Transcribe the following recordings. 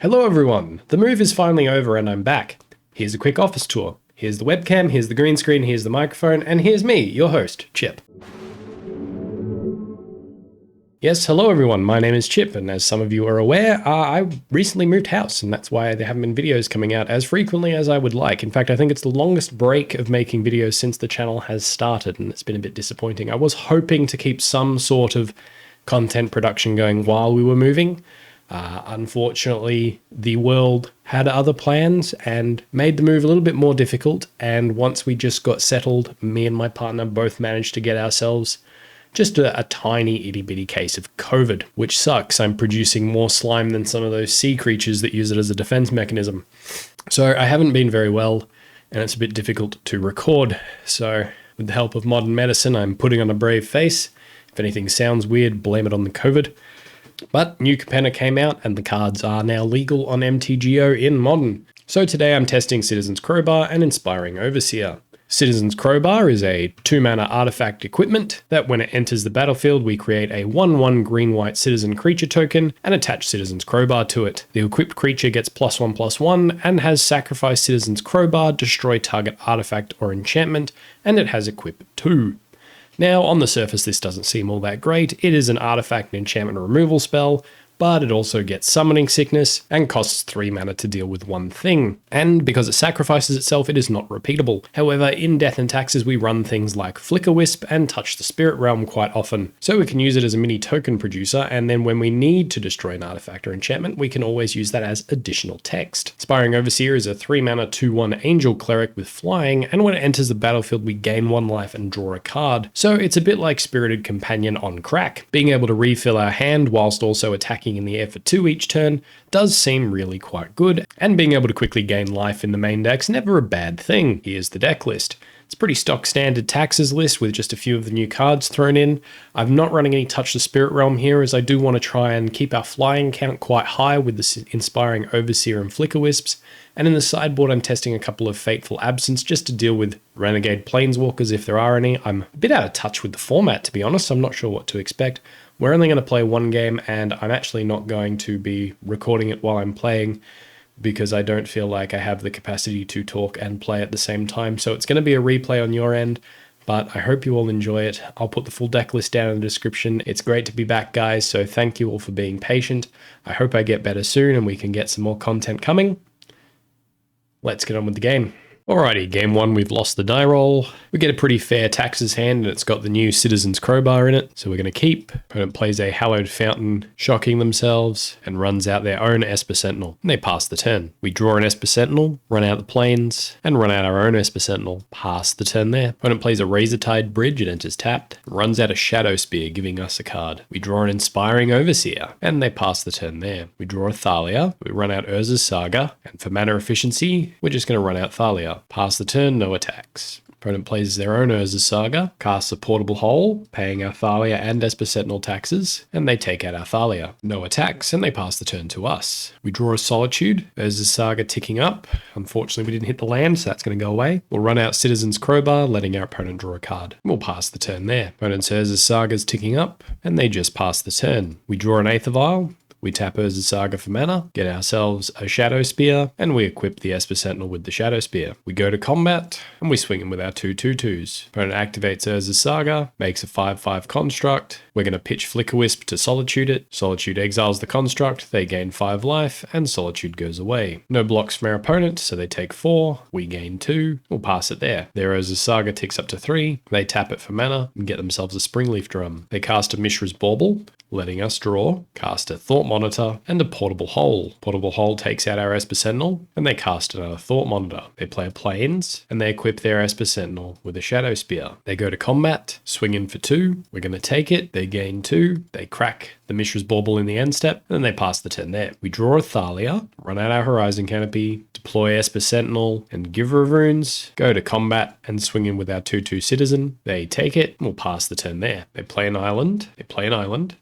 Hello everyone, the move is finally over and I'm back. Here's a quick office tour. Here's the webcam, here's the green screen, here's the microphone, and here's me, your host, Chip. Yes, hello everyone, my name is Chip, and as some of you are aware, I recently moved house, and that's why there haven't been videos coming out as frequently as I would like. In fact, I think it's the longest break of making videos since the channel has started, and it's been a bit disappointing. I was hoping to keep some sort of content production going while we were moving. Unfortunately, the world had other plans and made the move a little bit more difficult, and once we just got settled, me and my partner both managed to get ourselves just a tiny itty-bitty case of COVID, which sucks. I'm producing more slime than some of those sea creatures that use it as a defense mechanism. So I haven't been very well, and it's a bit difficult to record. So with the help of modern medicine, I'm putting on a brave face. If anything sounds weird, blame it on the COVID. But new Capenna came out, and the cards are now legal on MTGO in Modern. So today I'm testing Citizen's Crowbar and Inspiring Overseer. Citizen's Crowbar is a 2-mana artifact equipment that when it enters the battlefield, we create a 1/1 green-white citizen creature token and attach Citizen's Crowbar to it. The equipped creature gets +1/+1 and has sacrifice Citizen's Crowbar, destroy target artifact or enchantment, and it has equip 2. Now, on the surface, this doesn't seem all that great. It is an artifact and enchantment removal spell, but it also gets summoning sickness and costs 3 mana to deal with one thing. And because it sacrifices itself, it is not repeatable. However, in Death and Taxes, we run things like Flickerwisp and Touch the Spirit Realm quite often. So we can use it as a mini token producer, and then when we need to destroy an artifact or enchantment, we can always use that as additional text. Inspiring Overseer is a 3 mana 2/1 Angel Cleric with flying, and when it enters the battlefield, we gain 1 life and draw a card. So it's a bit like Spirited Companion on crack. Being able to refill our hand whilst also attacking in the air for 2 each turn does seem really quite good, and being able to quickly gain life in the main deck's never a bad thing. Here's the deck list. It's a pretty stock standard taxes list with just a few of the new cards thrown in. I'm not running any Touch the Spirit Realm here, as I do want to try and keep our flying count quite high with the Inspiring Overseer and Flickerwisps. And in the sideboard, I'm testing a couple of Fateful Absence just to deal with Renegade Planeswalkers if there are any. I'm a bit out of touch with the format, to be honest. I'm not sure what to expect. We're only going to play one game, and I'm actually not going to be recording it while I'm playing because I don't feel like I have the capacity to talk and play at the same time. So it's going to be a replay on your end, but I hope you all enjoy it. I'll put the full deck list down in the description. It's great to be back, guys, so thank you all for being patient. I hope I get better soon and we can get some more content coming. Let's get on with the game. Alrighty, game 1, we've lost the die roll. We get a pretty fair taxes hand, and it's got the new Citizen's Crowbar in it, so we're going to keep. Opponent plays a Hallowed Fountain, shocking themselves, and runs out their own Esper Sentinel, and they pass the turn. We draw an Esper Sentinel, run out the plains, and run out our own Esper Sentinel, pass the turn there. Opponent plays a Razortide Bridge, it enters tapped, runs out a Shadowspear, giving us a card. We draw an Inspiring Overseer, and they pass the turn there. We draw a Thalia, we run out Urza's Saga, and for mana efficiency, we're just going to run out Thalia. Pass the turn, no attacks. Opponent plays their own Urza Saga, casts a Portable Hole, paying our Thalia and Esper Sentinel taxes, and they take out our Thalia. No attacks, and they pass the turn to us. We draw a Solitude, Urza Saga ticking up. Unfortunately, we didn't hit the land, so that's going to go away. We'll run out Citizen's Crowbar, letting our opponent draw a card. We'll pass the turn there. Opponent's Urza Saga's ticking up, and they just pass the turn. We draw an Aether Vial. We tap Urza Saga for mana, get ourselves a Shadowspear, and we equip the Esper Sentinel with the Shadowspear. We go to combat, and we swing him with our 2/2/2s. Opponent activates Urza Saga, makes a 5/5 construct. We're going to pitch Flickerwisp to Solitude it. Solitude exiles the construct, they gain 5 life, and Solitude goes away. No blocks from our opponent, so they take 4, we gain 2, we'll pass it there. Their Urza Saga ticks up to 3, they tap it for mana, and get themselves a Springleaf Drum. They cast a Mishra's Bauble, letting us draw, cast a Thought Monitor, and a Portable Hole. Portable Hole takes out our Esper Sentinel, and they cast another Thought Monitor. They play a Plains, and they equip their Esper Sentinel with a Shadowspear. They go to combat, swing in for 2, we're going to take it, they gain 2, they crack the Mishra's Bauble in the end step, and then they pass the turn there. We draw a Thalia, run out our Horizon Canopy, deploy Esper Sentinel and Giver of Runes, go to combat and swing in with our 2/2 Citizen. They take it, and we'll pass the turn there. They play an island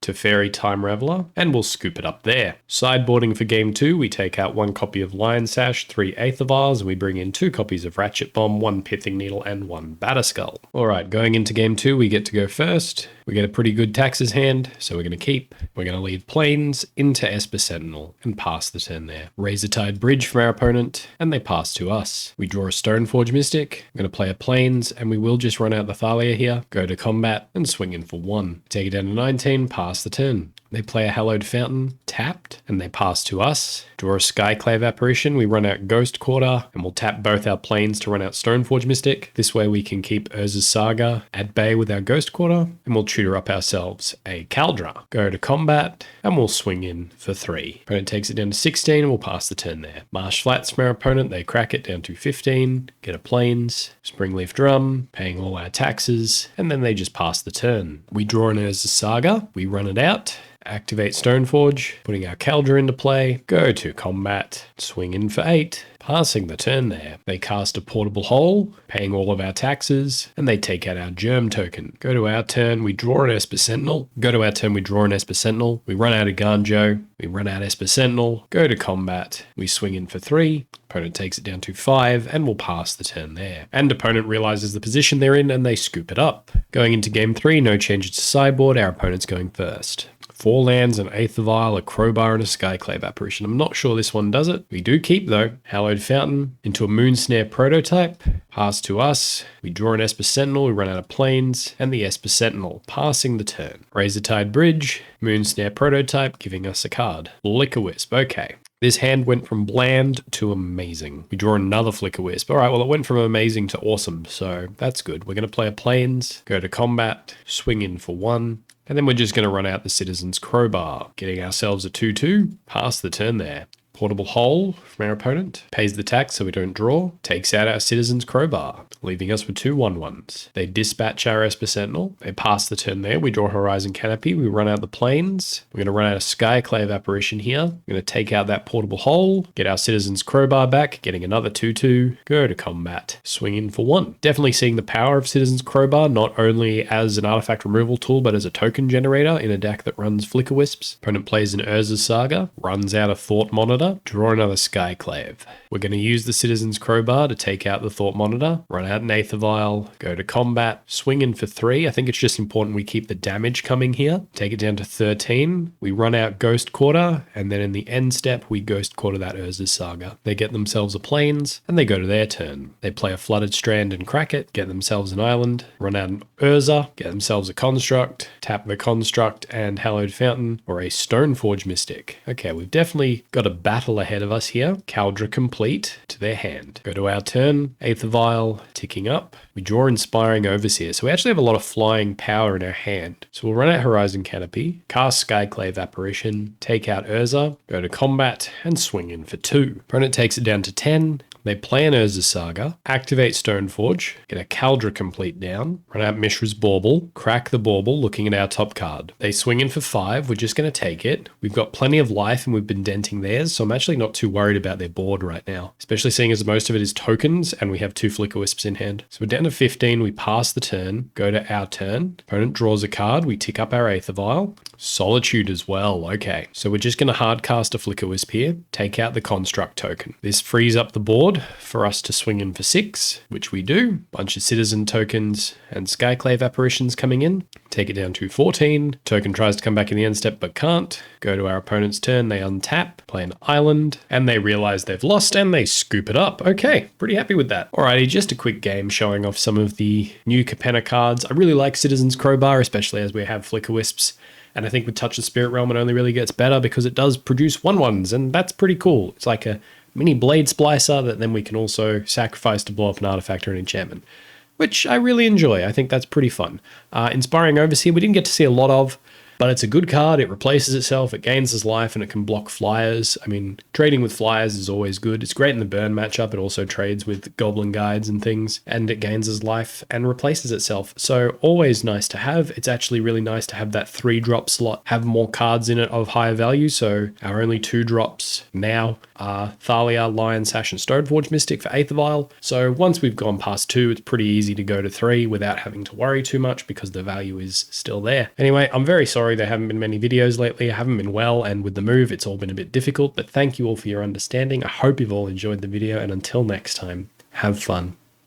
to Fairy Time Raveler, and we'll scoop it up there. Sideboarding for game 2, we take out 1 copy of Lion Sash, 3 Aether Vials, and we bring in 2 copies of Ratchet Bomb, 1 Pithing Needle, and 1 Batterskull. Alright, going into game 2, we get to go first. We get a pretty good taxes hand, so we're going to keep. We're going to leave Plains into Esper Sentinel and pass the turn there. Razortide Bridge from our opponent, and they pass to us. We draw a Stoneforge Mystic. I'm going to play a Plains, and we will just run out the Thalia here, go to combat, and swing in for 1. Take it down to 19, pass the turn. They play a Hallowed Fountain, tapped, and they pass to us. Draw a Skyclave Apparition, we run out Ghost Quarter, and we'll tap both our Plains to run out Stoneforge Mystic. This way we can keep Urza's Saga at bay with our Ghost Quarter, and we'll tutor up ourselves a Kaldra. Go to combat, and we'll swing in for 3. Opponent takes it down to 16, and we'll pass the turn there. Marsh Flats from our opponent, they crack it down to 15, get a Plains, Springleaf Drum, paying all our taxes, and then they just pass the turn. We draw an Urza's Saga, we run it out, activate Stoneforge, putting our Kaldra into play, go to combat, swing in for 8, passing the turn there. They cast a Portable Hole, paying all of our taxes, and they take out our Germ token. Go to our turn, we draw an Esper Sentinel. We run out Eiganjo, we run out Esper Sentinel, go to combat, we swing in for 3, opponent takes it down to 5, and we'll pass the turn there. And opponent realizes the position they're in, and they scoop it up. Going into game 3, no changes to sideboard, our opponent's going first. 4 lands, an Aether Vial, a Crowbar, and a Skyclave Apparition. I'm not sure this one does it. We do keep though. Hallowed Fountain into a Moonsnare prototype. Pass to us. We draw an Esper Sentinel, we run out of Plains, and the Esper Sentinel, passing the turn. Razortide Bridge, Moonsnare prototype, giving us a card. Flickerwisp, okay. This hand went from bland to amazing. We draw another Flickerwisp. All right, well, it went from amazing to awesome, so that's good. We're going to play a Plains, go to combat, swing in for 1, and then we're just going to run out the Citizen's Crowbar, getting ourselves a 2-2, pass the turn there. Portable Hole from our opponent, pays the tax so we don't draw, takes out our Citizen's Crowbar, leaving us with 2 1/1s. They dispatch our Esper Sentinel, they pass the turn there, we draw Horizon Canopy, we run out the Plains, we're going to run out a Skyclave Apparition here, we're going to take out that Portable Hole, get our Citizen's Crowbar back, getting another 2-2, go to combat, swing in for 1. Definitely seeing the power of Citizen's Crowbar, not only as an artifact removal tool, but as a token generator in a deck that runs Flickerwisps. Opponent plays an Urza's Saga, runs out a Thought Monitor, draw another Skyclave. We're going to use the Citizen's Crowbar to take out the Thought Monitor, run out an Aether Vial, go to combat, swing in for 3. I think it's just important we keep the damage coming here. Take it down to 13. We run out Ghost Quarter, and then in the end step, we Ghost Quarter that Urza's Saga. They get themselves a Plains, and they go to their turn. They play a Flooded Strand and crack it, get themselves an island, run out an Urza, get themselves a Construct, tap the Construct and Hallowed Fountain, or a Stoneforge Mystic. Okay, we've definitely got a battle ahead of us here. Kaldra Compleat to their hand. Go to our turn, Aether Vial ticking up. We draw Inspiring Overseer, so we actually have a lot of flying power in our hand. So we'll run out Horizon Canopy, cast Skyclave Apparition, take out Urza, go to combat, and swing in for 2. Opponent takes it down to 10. They play an Urza's Saga, activate Stoneforge, get a Kaldra Compleat down, run out Mishra's Bauble, crack the Bauble looking at our top card. They swing in for 5, we're just going to take it. We've got plenty of life and we've been denting theirs, so I'm actually not too worried about their board right now, especially seeing as most of it is tokens and we have 2 Flickerwisps in hand. So we're down to 15, we pass the turn, go to our turn. Opponent draws a card, we tick up our Aether Vial. Solitude as well, okay. So we're just going to hard cast a Flickerwisp here, take out the Construct token. This frees up the board for us to swing in for 6, which we do. Bunch of Citizen tokens and Skyclave Apparitions coming in. Take it down to 14. Token tries to come back in the end step but can't. Go to our opponent's turn, they untap, play an island, and they realize they've lost and they scoop it up. Okay, pretty happy with that. Alrighty, just a quick game showing off some of the new Capenna cards. I really like Citizen's Crowbar, especially as we have Flickerwisps. And I think with Touch the Spirit Realm, it only really gets better because it does produce 1/1s, and that's pretty cool. It's like a mini Blade Splicer that then we can also sacrifice to blow up an artifact or an enchantment, which I really enjoy. I think that's pretty fun. Inspiring Overseer, we didn't get to see a lot of, but it's a good card. It replaces itself, it gains its life, and it can block flyers. I mean, trading with flyers is always good. It's great in the burn matchup. It also trades with Goblin Guides and things, and it gains its life and replaces itself. So always nice to have. It's actually really nice to have that 3-drop slot, have more cards in it of higher value. So our only 2 drops now are Thalia, Lion Sash, and Stoneforge Mystic for Aether Vial. So once we've gone past 2, it's pretty easy to go to 3 without having to worry too much because the value is still there. Anyway, I'm very sorry sorry there haven't been many videos lately. I haven't been well, and with the move, it's all been a bit difficult, but thank you all for your understanding. I hope you've all enjoyed the video, and until next time, have fun.